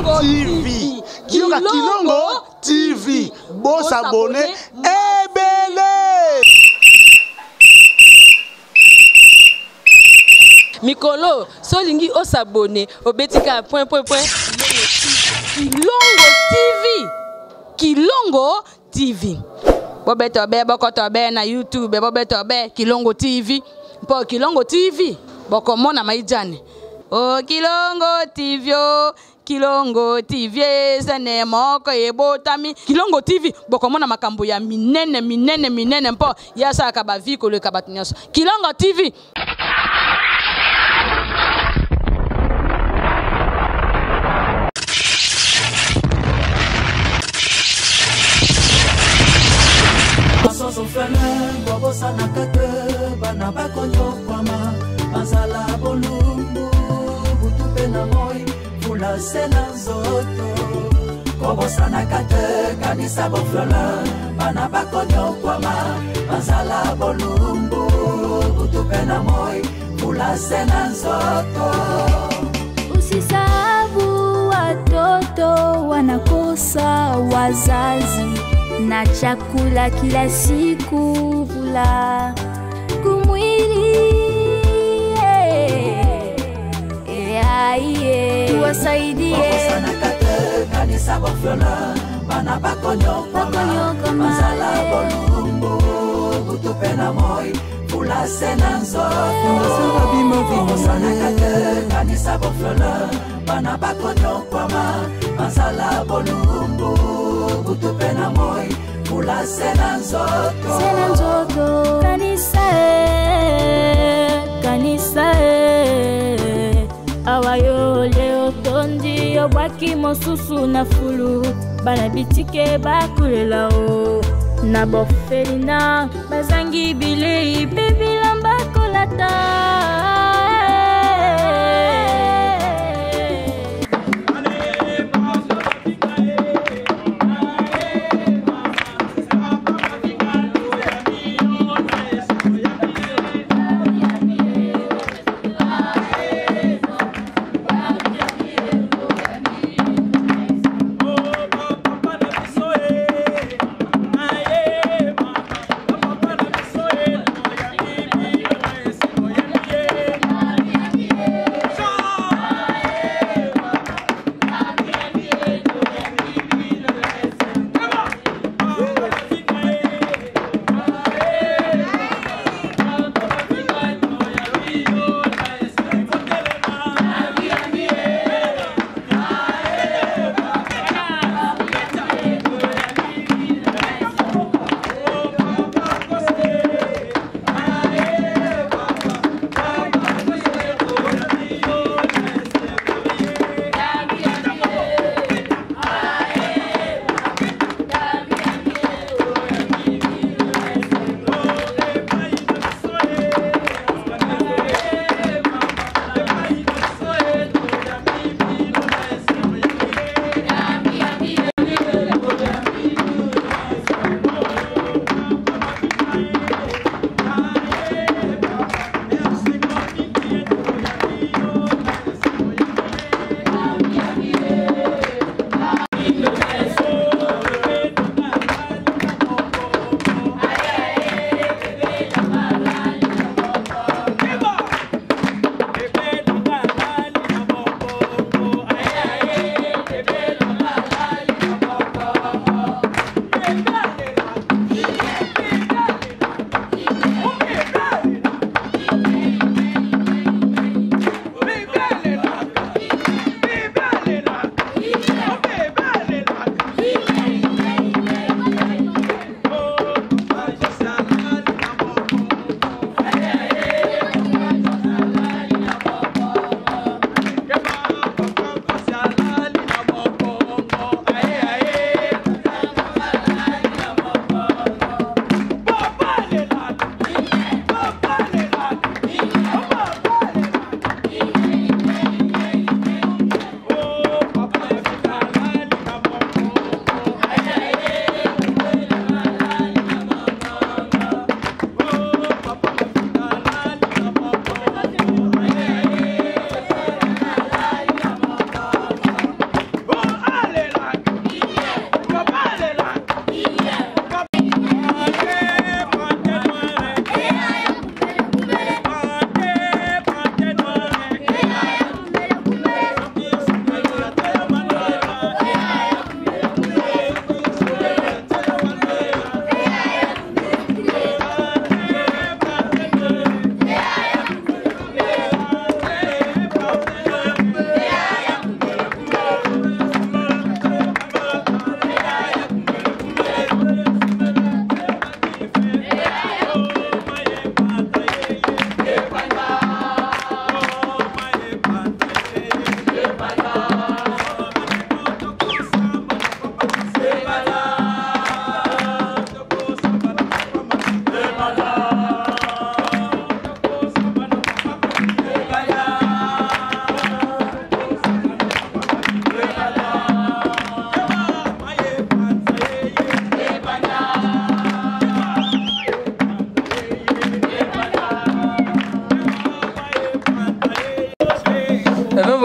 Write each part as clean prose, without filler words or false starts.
TV. Kilongo TV. Bon s'abonner. Ebele. Mikolo, solingi o s'abonner. Obetika point. Kilongo TV. Kilongo TV. Bobetobe, bokotobe na YouTube, bobetobe Kilongo TV. Po Kilongo TV. Bokomona maijane. Oh Kilongo TV, oh Kilongo TV, sene moko ebotami. Kilongo TV, bokomona makambo ya minene mpo yasa akabaviko le kabatunyaso. Kilongo TV. Sena zoto kobo sana kate kanisa boflola bana bakonyo kwama mazala bolumbu utupena moi fula sena zoto. Usisabu watoto wanakosa wazazi na chakula kila siku vula kumwili tuwasaidie sana kate kanisa boflola bana bakonyo kwama mazala bolumbu utupena moi fula sena zoto sana kate kanisa boflola bana bakonyo kwama mazala bolumbu utupena moi fula sena zoto kanisa awayo leo tondi obwaki mosusu na fulu bana bitike bakulela o na bofelina bazangi bilei bebilamba kolata.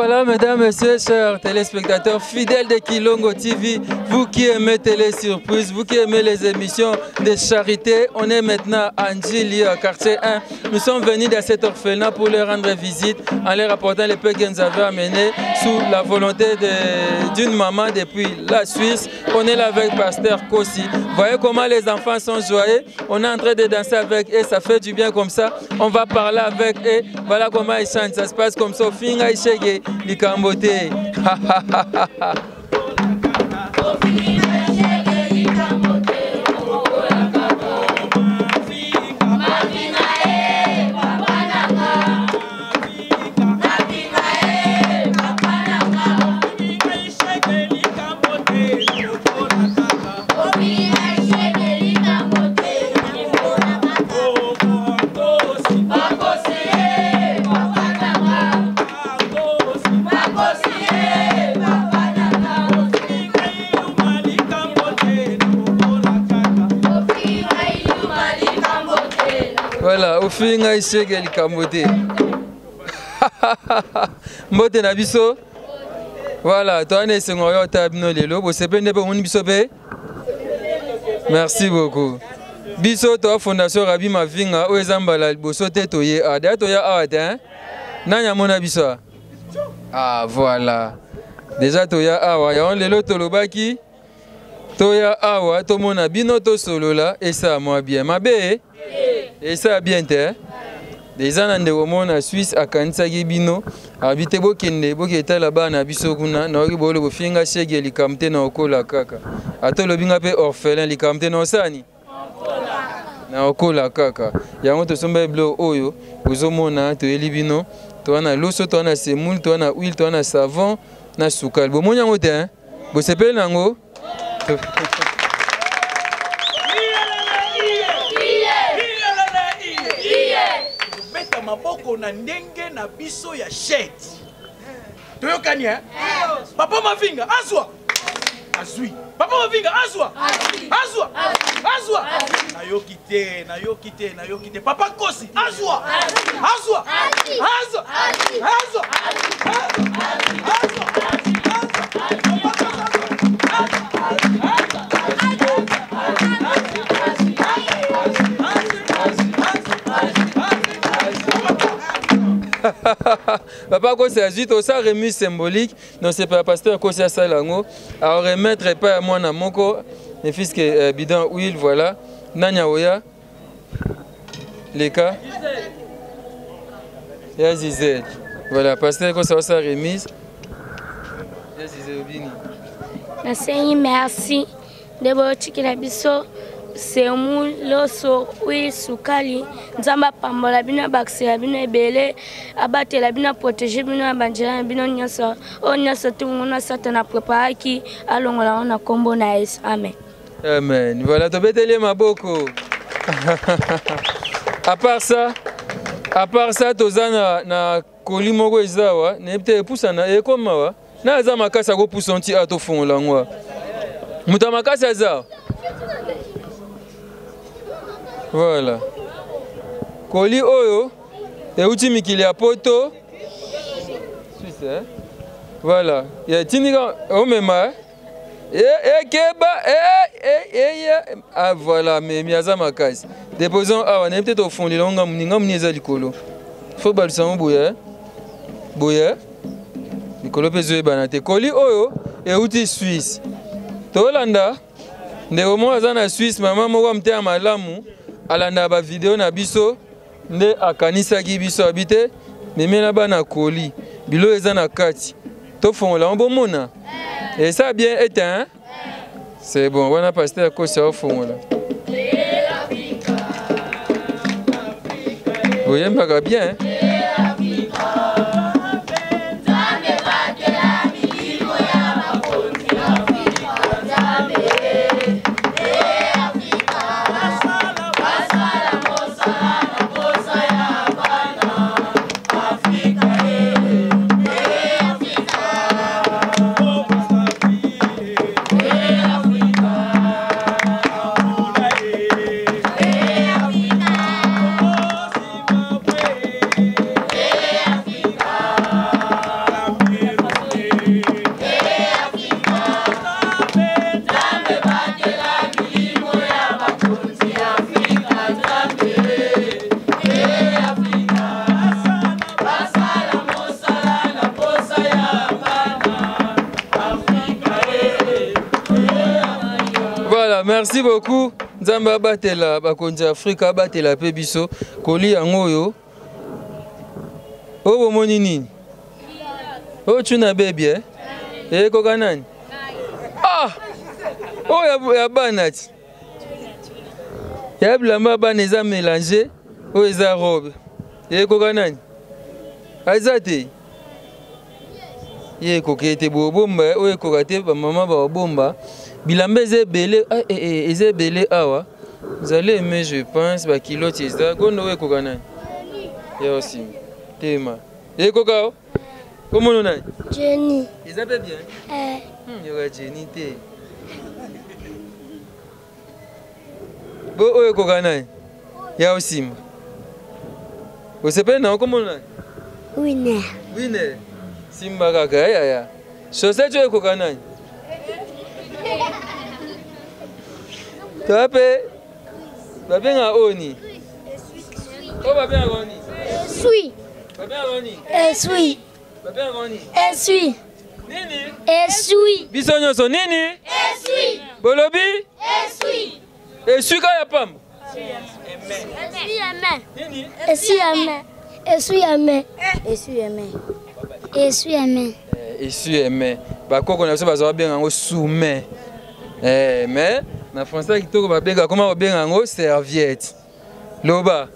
voilà, mesdames, messieurs, chers téléspectateurs fidèles de Kilongo TV, vous qui aimez Télé Surprise, vous qui aimez les émissions de charité, on est maintenant à Ndjili, quartier 1. Nous sommes venus dans cet orphelinat pour leur rendre visite en leur apportant les peu qu'ils nous avaient amenés sous la volonté d'une maman depuis la Suisse. On est là avec Pasteur Kossi. Voyez comment les enfants sont joyeux. On est en train de danser avec eux, ça fait du bien comme ça. On va parler avec eux. Voilà comment ils chantent. Ça se passe comme ça. Finga Ishege, Likambote. Voilà, au finga Ishege Likambote. Mbote na biso. Voilà, toi ne sengoyo tabino lelo, bo sepende bo muni biso pe. Merci beaucoup. Biso to fondation Rabi Mavinga o ezambala boso te toye ada toya awate hein. Nanya mona biso. Ah voilà. Déjà toya awa ya on lelo tolobaki. Toya awa to mona bino to solo là et ça moi bien. Mabe. Et ça bien te. Des années de Romona Suisse à Kansagi Bino, habité Bokende, Boketa là-bas na Bisoguna, Nori Bolo, Finga Shege, Likamte na Okola Kaka. Atolo Bingape orphelin, Likamte na Osani. Na Okola Kaka. Yango to sombe blo oyo, Uzomona, to Elibino, to ana loso, to ana semoule, to ana huile, to ana savon, na soukal. Bo mon yango te, hein? Bo sepe nango. Maboko na ndenge na biso ya sheti. Toyokani hein? Papa Mavinga azwa. Azui. Papa Mavinga azwa. Azwa. Azwa. Na yokite. Papa Kossi azwa. Azwa. Azwa. Azwa. Papa Kossi a dit ça remise symbolique. Non c'est pas pasteur Kossi a ça lango. À remettre pas à moi na moko. Les fils que bidon huile voilà. Nanya oya. Les cas. Ya Zizel. Voilà pasteur Kossi a ça remise. Ya Zizel bini. Merci. Debo chikila biso. Semu loso wi sukali nzamba pambola bino bakse bino ebele abatela bino protéger bino abanjela bino nyoso onyoso tumuna satana préparaki alongola ona kombo na Yesu amen. Amen. Voilà to betele maboko. À part ça tozana na kolimoko ezawa nepte pusana ekoma wa na za makasa ko pusanti ato fongola ngwa. Muta makasa za. Voilà. Koli oyo et uti mikili ya poto. Suisse hein. Voilà. Ya tinika omema. Keba ah voilà mais miaza makasi. Déposons ah on est peut-être au fond de longa muninga muniza likolo. Faut balsa boya. Boya. Likolo pezo banate. Koli oyo et uti Suisse. Tolanda. Ndeko mo azana Suisse mama moko mtea malamu. Alanda ba vidéo na biso nde akanisa ki biso habité memela bana koli bilo eza na kati to fongola mbomona et ça bien éteint c'est bon wana pasteur Kossi au fongola oui mbaka bien merci beaucoup. Nzamba batela bakonzi Afrika batela pe biso koli yango yo. O bomoni nini? O tuna baby eh? Eh koka nani? Ah! Oh ya banati. Ya blamba bana eza mélanger, o eza robe. Eh koka nani? Azate. Ye kokete bomba, o kokate ba mama ba bomba. Bilamba ezebele ezebele awa. Vous allez aimer je pense ba kilo tiesa gono we koka nani? Ya aussi. Tema. Eh koka. Comment on a? Jenny. Ils appellent bien. Il y aura Jenny té. Bon, oye kokana. Ya aussi. Vous savez non comment on a? Winner. Winner. Simba kaka ya. Chaussette oye kokana. Tape. Ba bien oni. Oh ba bien oni. Suis. Ba bien oni. Suis. Ba bien oni. Suis. Nini? Suis. Bisonyo so nini? Suis. Bolobi? Suis. Esui kaya pamba. Nini? Esui aimé. Bakoko na biso bazo benga ngo soumet. Mais na français kitoko ba benga comment ba benga ngo serviette. Loba.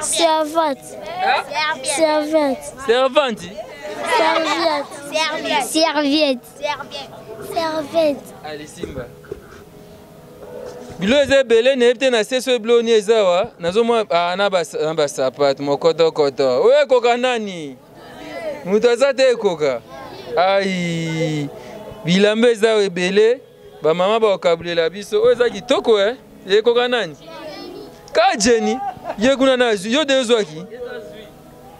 Servante. Servante. Serviette. Allez Simba. Bilo eze belé nebte na seso bloni ezawa. Nazomwa na ba sapat mokoto koto. Oye koka nani? Mutu azate koka. Ai. Bilamba ezawa ebele. Ba mama ba okabulela biso. Oye za kitoko eh. Ye koka nani? Ka Jenny. Ye kuna na yo de zwaki.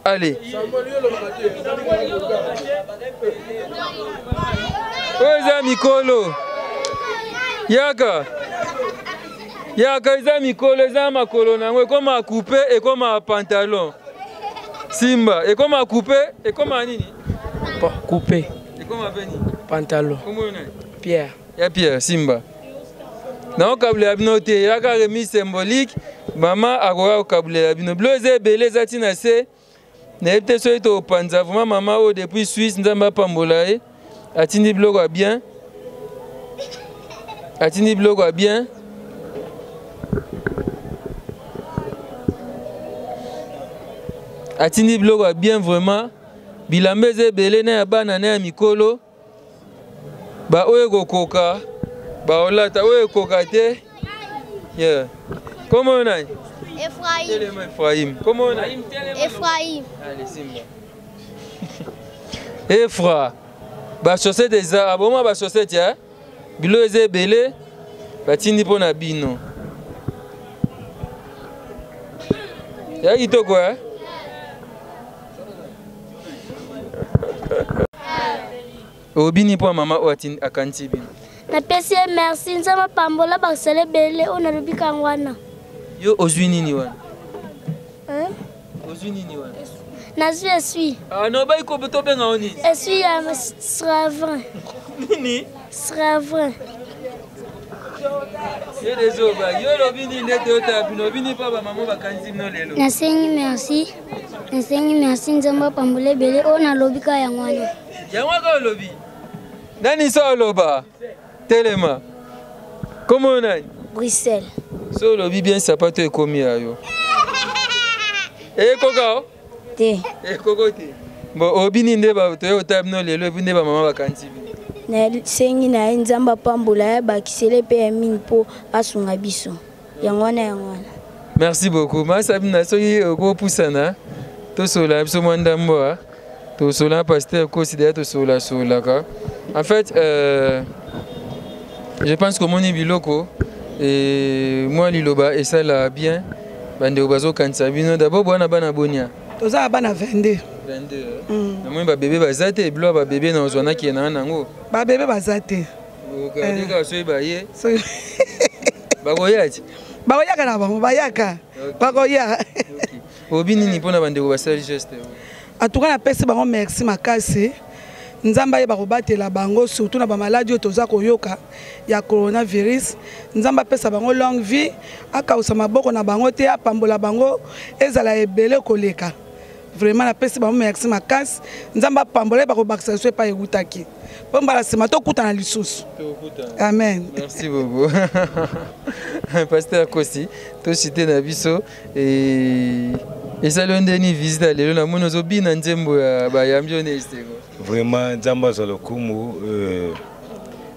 Allez. Oza mikolo. Yaka. Yaka eza mikolo eza makolo nango ekoma coupe ekoma pantalon. Simba ekoma coupe ekoma nini? Coupé. Ekoma beni. Pantalon. Comment on a? Pierre. Ya Pierre Simba. Na okabule abino te yaka remise symbolique. Mama akoka okabule abino. Bloze beleza tina se. Na epte so eto panza vraiment mama o depuis Suisse nzamba pambola e. Atindi bloko a bien. Atindi bloko a bien. Atindi bloko a bien vraiment. Bilambeze belé na ya bana na ya mikolo. Ba oye kokoka. Ba olata oye kokate. Yeah. Comment on a? Ephraim. Comment on a? Ephraim. Allez, Simba. Ephra. Ba chaussette eza aboma ba chaussette ya. Bilo eze belé. Batindi pona bino. Ya kitoko eh? Obini po mama o atindi akanti bino. Na pesi merci nzama pambola basele bele ona lubika ngwana. Yo ozwi nini wana? Ozwi nini wana? Na suis. Ah no ba iko beto benga oni. Suis ya Sravin. Nini? Sravin. Yo dezo ba yo lobini ndete ota bino bini pa ba mama bakanzi bino lelo. Nasengi merci nzamba pambola bele ona lubika ya ngwana. Yangwa ka lobi. Nani so loba? Telema. Comment on a? Bruxelles. So lobi bien sapato ekomi ayo. Koka? Te. Koko te. Bon obini nde ba to yo tabno lelo binde ba mama bakanti bino. Na sengi na nzamba pambola ba kisele pe mine po asunga biso. Yangwana. Merci beaucoup. Ma sabina soki ko pusana. To sola biso mwanda mboa. To sola pasteur considère to sola ka. En fait je pense que mon biloko et moi liloba et ça là bien. Bande obazo kanisa bino d'abord bwana bana bonia. Toza bana 22. 22. Na moi ba bébé bazate blo ba bébé na ozwana ki na nango. Ba bébé bazate. Okadi ka so ibaye. So bakoyati. Bakoyaka na bango bayaka. Bakoya. Obini ni pona bande obasali geste. En tout cas, la personne merci makasi. nzamba yeba kobatela bango surtout na ba maladie toza koyoka ya coronavirus nzamba pesa bango longue vie akausa maboko na bango te apambola bango ezala ebele koleka vraiment na pesa bango merci makasi nzamba pambola ba ko bakisa so pa egutaki pomba la sima to kutana lisusu amen. Merci beaucoup. Pasteur Kosi to cité na biso et ça l'on dernier visite lelo na mono bina nzembo ya ba yamjone istego. Vraiment nzamba za lokumu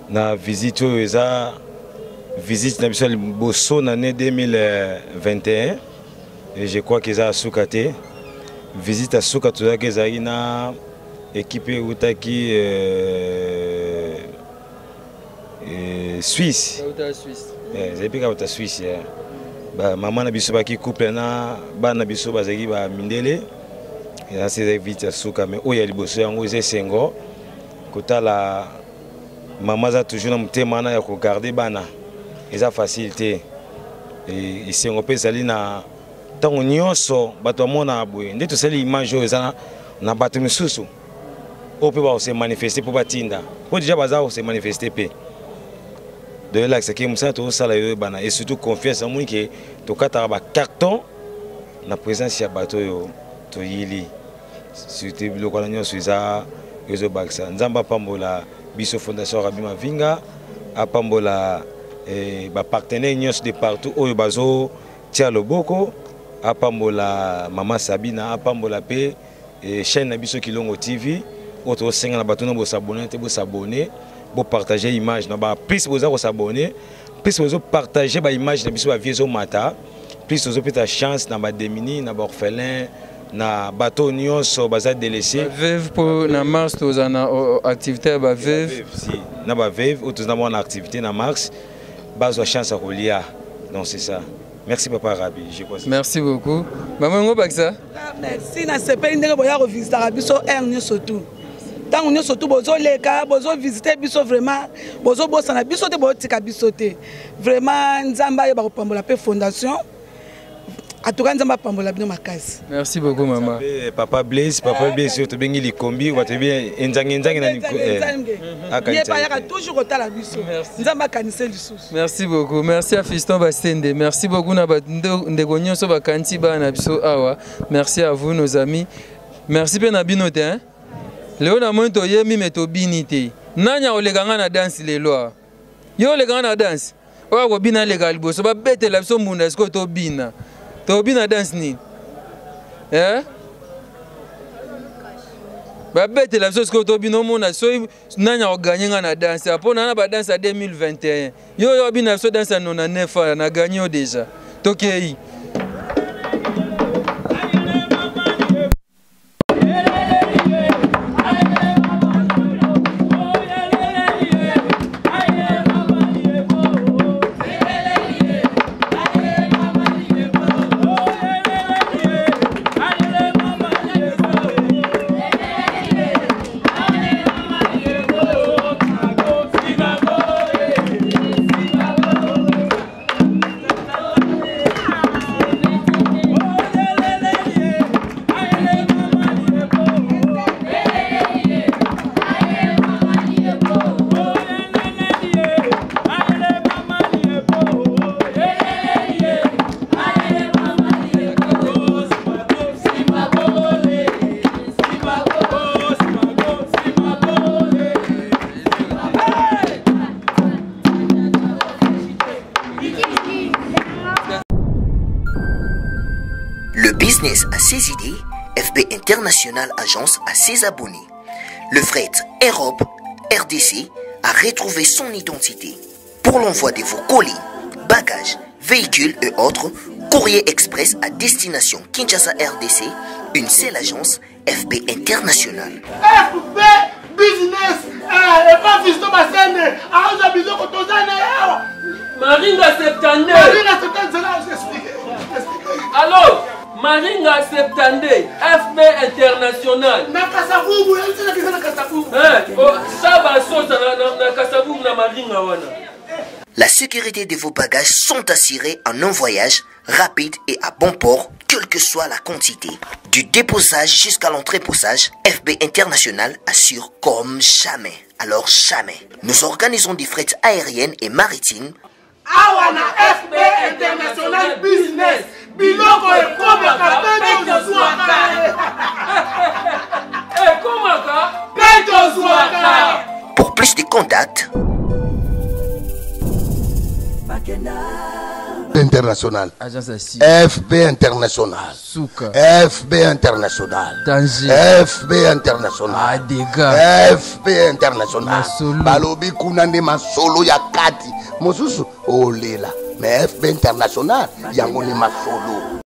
na visite eza visite na biso boso na année 2021 et je crois que ça a soukate visite à souka toza ke zaki na équipe utaki Suisse. Zepika uta Suisse. Ba maman na biso baki couple na ba na biso bazaki ba mindele. Et c'est vite à souka mais oya liboso yango eze sengo. Kotala maman za toujours na mutema na ya ko garder bana. Eza facilité. Et sengo pe sali na tango nyonso bato mona abwe. Nde to sali image eza na bato misusu. On peut pas se manifester pour batinda. Pour déjà bazar se manifester pe. De là c'est que musa to sala yo bana et surtout confiance en moi que to kata ba carton na présence ya bato yo to yili. Surtout le colonel suiza ezo baksa. Nzamba pambola biso fondation Rabi Mavinga apambola ba partenaires nyos de partout oyo bazo tia loboko apambola mama Sabina apambola pe chaîne na biso Kilongo TV. Autre singa na bato na bo s'abonner te bo s'abonner bo partager image na ba plus bo za ko s'abonner plus bo partager ba image na biso ba viezo mata plus bo peta chance na ba démuni na ba orphelin na bato nyonso baza délaissé veuve pour na mars toza na activité ba veuve si na ba veuve ou toza na activité na mars bazo chance à kolia donc c'est ça. Merci papa Rabi, je crois. Merci beaucoup. Maman ngo baksa. Merci na sepeli ndenge boya ko visiter biso erni surtout. Tant on est surtout bozo leka bozo visiter biso vraiment bozo bosana biso te botika biso te vraiment nzamba ye ba ko pambola pe fondation atuka nzamba pambola bino makasi. Merci beaucoup maman. Papa Blaise to bengi likombi wa te bien nzangi na akaya toujours kotala biso nzamba kanise lisusu. Merci beaucoup. Merci à Fiston Bastende. Merci beaucoup na ndeko nyonso ba kanti ba na biso awa. Merci à vous nos amis. Merci pe na bino te hein. Léo na moto yemi metobinité. Nanya oleganga na danse lelo. Yo oleganga na danse. Oya ko bina legal boso ba bete la biso munda esko to bina. To bina danse ni. Ba bete la biso esko to bina mona so nanya o gagner na danse. Apona na ba danse à 2021. Yo bina so danse na 9 na gagner déjà. Tokei. Business a ses idées, FB International Agence a ses abonnés. Le fret Europe, RDC, a retrouvé son identité. Pour l'envoi de vos colis, bagages, véhicules et autres, courrier express à destination Kinshasa RDC, une seule agence, FB International. FB Business, et pas Fiston Bassene, à Bizot Kotozane. Maringa 72. Maringa 72, je explique. Alors Maringa 72, FB International. Na Kasavubu, elle dit que na Kasavubu. Ça va sauter na Kasavubu na Maringa wana. La sécurité de vos bagages sont assurées en un voyage rapide et à bon port, quelle que soit la quantité. Du déposage jusqu'à l'entreposage, FB International assure comme jamais. Alors jamais. Nous organisons des frettes aériennes et maritimes. Awana FB International Business. Biloko ekomaka peto zwaka. Pour plus de contacts, International. FB International. Souka. FB International. Danger. FB International. Adega. FB International. Masolo. Balobi kunande masolo ya kati. Mosusu olela. Mais FB International yango ni masolo.